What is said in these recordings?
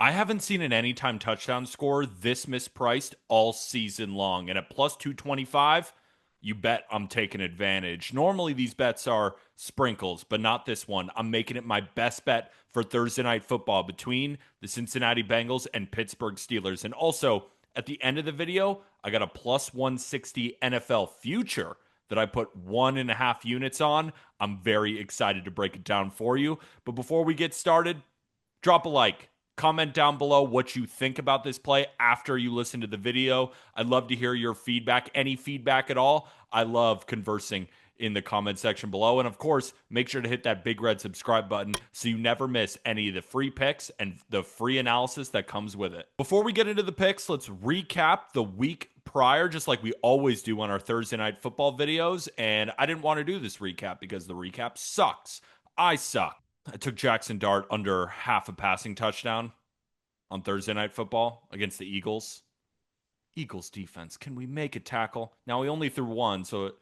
I haven't seen an anytime touchdown score this mispriced all season long. And at plus 225, you bet I'm taking advantage. Normally, these bets are sprinkles, but not this one. I'm making it my best bet for Thursday night football between the Cincinnati Bengals and Pittsburgh Steelers. And also, at the end of the video, I got a plus 160 NFL future that I put 1.5 units on. I'm very excited to break it down for you. But before we get started, drop a like. Comment down below what you think about this play after you listen to the video. I'd love to hear your feedback, any feedback at all. I love conversing in the comment section below. And of course, make sure to hit that big red subscribe button so you never miss any of the free picks and the free analysis that comes with it. Before we get into the picks, let's recap the week prior, just like we always do on our Thursday night football videos. And I didn't want to do this recap because the recap sucks. I suck. I took Jackson Dart under half a passing touchdown on Thursday night football against the Eagles. Eagles defense, can we make a tackle? Now, we only threw one, so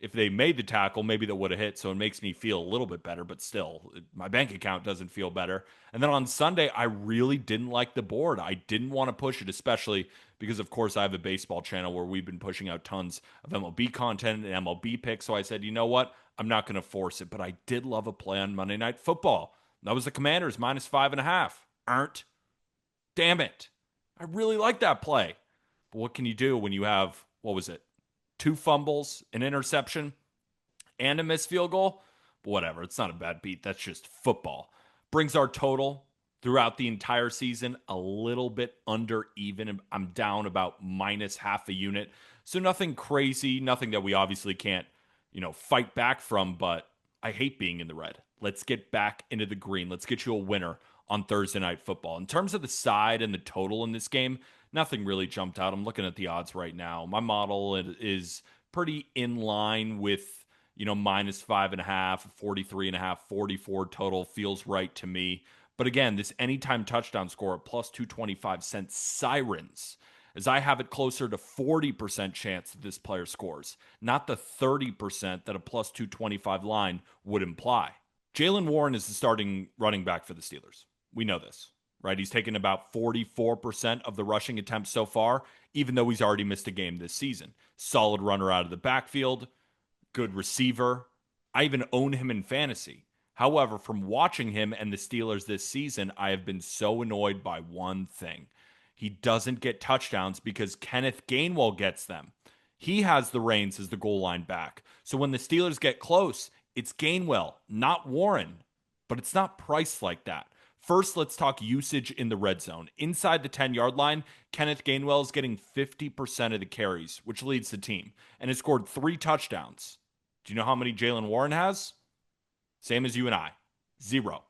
if they made the tackle, maybe that would have hit. So it makes me feel a little bit better, but still, my bank account doesn't feel better. And then on Sunday, I really didn't like the board. I didn't want to push it, especially because, of course, I have a baseball channel where we've been pushing out tons of MLB content and MLB picks. So I said, you know what? I'm not going to force it, but I did love a play on Monday Night Football. That was the Commanders minus 5.5. Aren't. Damn it. I really like that play. But what can you do when you have, what was it? Two fumbles, an interception, and a missed field goal? But whatever. It's not a bad beat. That's just football. Brings our total throughout the entire season a little bit under even. I'm down about minus half a unit. So nothing crazy, nothing that we obviously can't, fight back from, but I hate being in the red. Let's get back into the green. Let's get you a winner on Thursday night football. In terms of the side and the total in this game, nothing really jumped out. I'm looking at the odds right now. My model is pretty in line with, minus 5.5, 43.5, 44 total feels right to me. But again, this anytime touchdown score at plus 225 sent sirens, as I have it closer to 40% chance that this player scores, not the 30% that a plus 225 line would imply. Jaylen Warren is the starting running back for the Steelers. We know this, right? He's taken about 44% of the rushing attempts so far, even though he's already missed a game this season. Solid runner out of the backfield, good receiver. I even own him in fantasy. However, from watching him and the Steelers this season, I have been so annoyed by one thing. He doesn't get touchdowns because Kenneth Gainwell gets them. He has the reins as the goal line back. So when the Steelers get close, it's Gainwell, not Warren. But it's not priced like that. First, let's talk usage in the red zone. Inside the 10-yard line, Kenneth Gainwell is getting 50% of the carries, which leads the team, and has scored 3 touchdowns. Do you know how many Jaylen Warren has? Same as you and I, 0.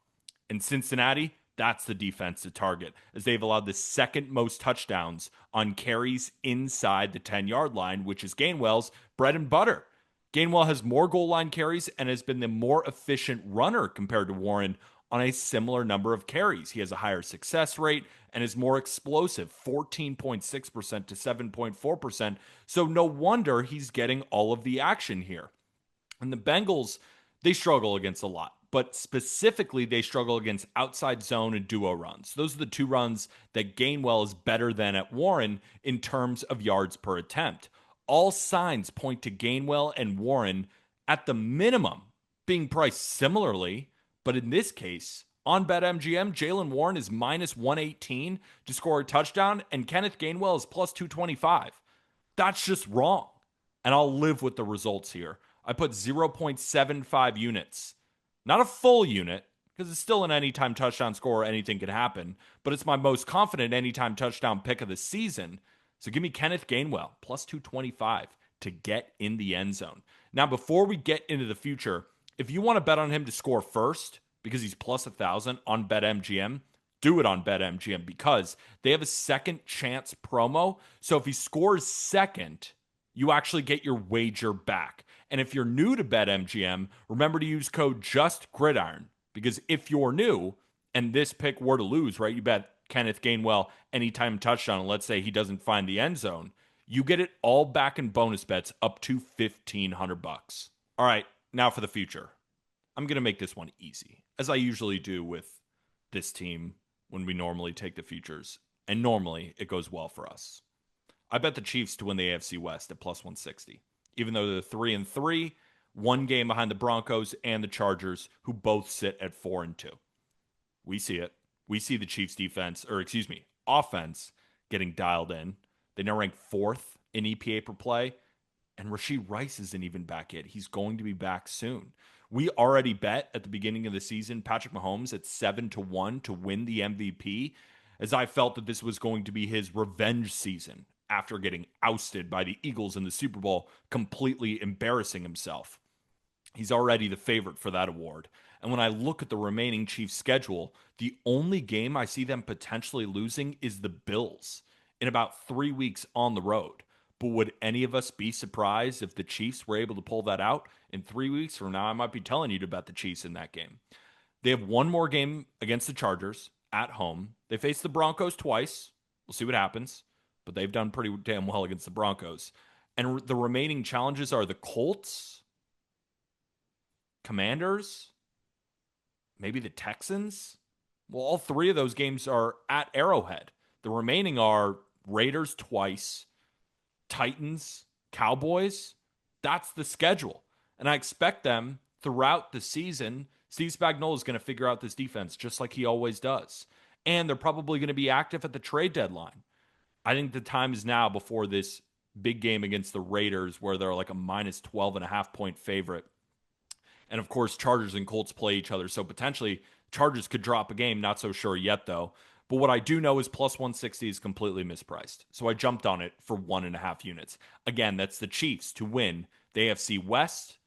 In Cincinnati, that's the defense to target, as they've allowed the second most touchdowns on carries inside the 10-yard line, which is Gainwell's bread and butter. Gainwell has more goal line carries and has been the more efficient runner compared to Warren on a similar number of carries. He has a higher success rate and is more explosive, 14.6% to 7.4%. So no wonder he's getting all of the action here. And the Bengals, they struggle against a lot, but specifically they struggle against outside zone and duo runs. Those are the 2 runs that Gainwell is better than at Warren in terms of yards per attempt. All signs point to Gainwell and Warren at the minimum being priced similarly, but in this case, on BetMGM, Jaylen Warren is minus 118 to score a touchdown, and Kenneth Gainwell is plus 225. That's just wrong. And I'll live with the results here. I put 0.75 units. Not a full unit, because it's still an anytime touchdown score, anything can happen, but it's my most confident anytime touchdown pick of the season. So give me Kenneth Gainwell, plus 225 to get in the end zone. Now, before we get into the future, if you want to bet on him to score first, because he's plus 1,000 on BetMGM, do it on BetMGM because they have a second chance promo. So if he scores second, you actually get your wager back. And if you're new to BetMGM, remember to use code JUSTGridiron, because if you're new and this pick were to lose, right, you bet Kenneth Gainwell anytime touchdown, and let's say he doesn't find the end zone, you get it all back in bonus bets up to $1,500. All right, now for the future. I'm going to make this one easy, as I usually do with this team. when we normally take the futures, and normally it goes well for us. I bet the Chiefs to win the AFC West at plus 160, even though they're 3-3, one game behind the Broncos and the Chargers, who both sit at 4-2. We see it. We see the Chiefs defense, or excuse me, offense getting dialed in. They now rank fourth in EPA per play, and Rashee Rice isn't even back yet. He's going to be back soon. We already bet at the beginning of the season Patrick Mahomes at 7-1 to win the MVP, as I felt that this was going to be his revenge season after getting ousted by the Eagles in the Super Bowl, completely embarrassing himself. He's already the favorite for that award. And when I look at the remaining Chiefs schedule, the only game I see them potentially losing is the Bills in about 3 weeks on the road. But would any of us be surprised if the Chiefs were able to pull that out? In 3 weeks from now, I might be telling you to bet the Chiefs in that game. They have one more game against the Chargers at home. They face the Broncos twice. We'll see what happens. But they've done pretty damn well against the Broncos. And the remaining challenges are the Colts, Commanders, maybe the Texans. Well, all three of those games are at Arrowhead. The remaining are Raiders twice, Titans, Cowboys. That's the schedule. And I expect them throughout the season. Steve Spagnuolo is going to figure out this defense just like he always does. And they're probably going to be active at the trade deadline. I think the time is now before this big game against the Raiders where they're like a minus 12.5 point favorite. And of course, Chargers and Colts play each other. So potentially Chargers could drop a game. Not so sure yet, though. But what I do know is plus 160 is completely mispriced. So I jumped on it for 1.5 units. Again, that's the Chiefs to win the AFC West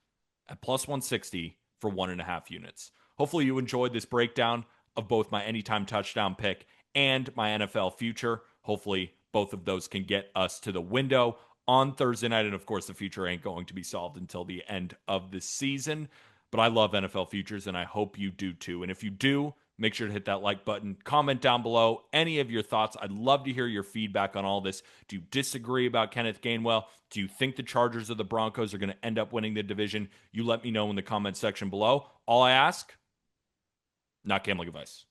at plus 160 for 1.5 units. Hopefully you enjoyed this breakdown of both my anytime touchdown pick and my NFL future. Hopefully both of those can get us to the window on Thursday night. And of course, the future ain't going to be solved until the end of the season. But I love NFL futures, and I hope you do too. And if you do, make sure to hit that like button. Comment down below any of your thoughts. I'd love to hear your feedback on all this. Do you disagree about Kenneth Gainwell? Do you think the Chargers or the Broncos are going to end up winning the division? You let me know in the comment section below. All I ask, not gambling advice.